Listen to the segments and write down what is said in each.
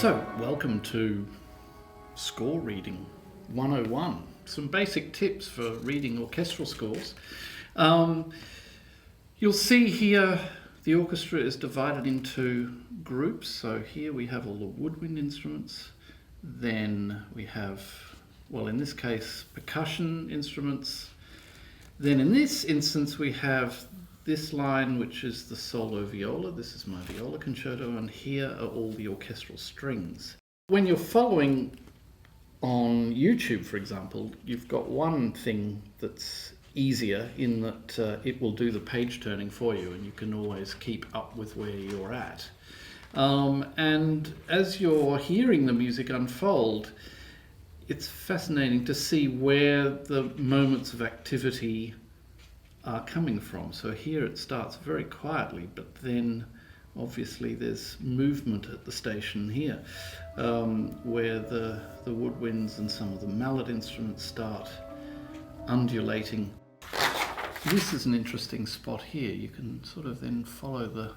So, welcome to Score Reading 101. Some basic tips for reading orchestral scores. You'll see here the orchestra is divided into groups. So here we have all the woodwind instruments. Then we have, well, in this case, percussion instruments. Then in this instance we have this line, which is the solo viola. This is my Viola Concerto, and here are all the orchestral strings. When you're following on YouTube, for example, you've got one thing that's easier in that it will do the page turning for you, and you can always keep up with where you're at. And as you're hearing the music unfold, it's fascinating to see where the moments of activity are coming from. So here it starts very quietly, but then obviously there's movement at the station here, where the woodwinds and some of the mallet instruments start undulating. This is an interesting spot here. You can sort of then follow the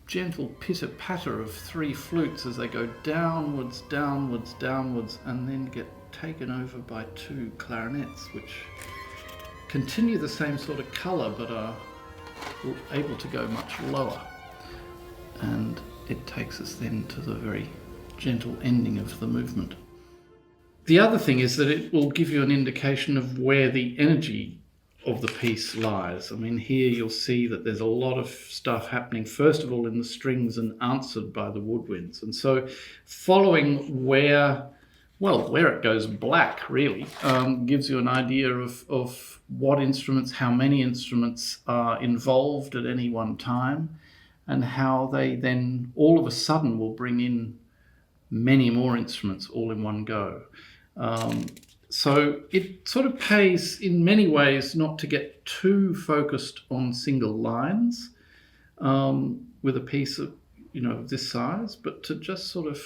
gentle pitter-patter of three flutes as they go downwards, downwards, downwards, and then get taken over by two clarinets, which continue the same sort of colour but are able to go much lower. And it takes us then to the very gentle ending of the movement. The other thing is that it will give you an indication of where the energy of the piece lies. I mean, here you'll see that there's a lot of stuff happening, first of all in the strings and answered by the woodwinds. And so following where it goes black, really, gives you an idea of what instruments, how many instruments are involved at any one time, and how they then all of a sudden will bring in many more instruments all in one go. So it sort of pays in many ways not to get too focused on single lines with a piece of, this size, but to just sort of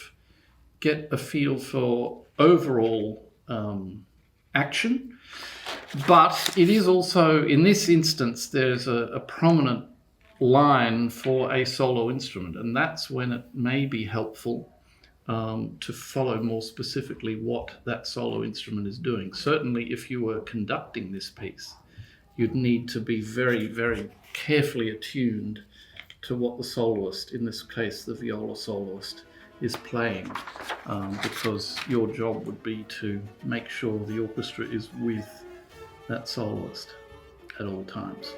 get a feel for overall action. But it is also, in this instance, there's a prominent line for a solo instrument, and that's when it may be helpful to follow more specifically what that solo instrument is doing. Certainly if you were conducting this piece, you'd need to be very, very carefully attuned to what the soloist, in this case the viola soloist, is playing, because your job would be to make sure the orchestra is with that soloist at all times.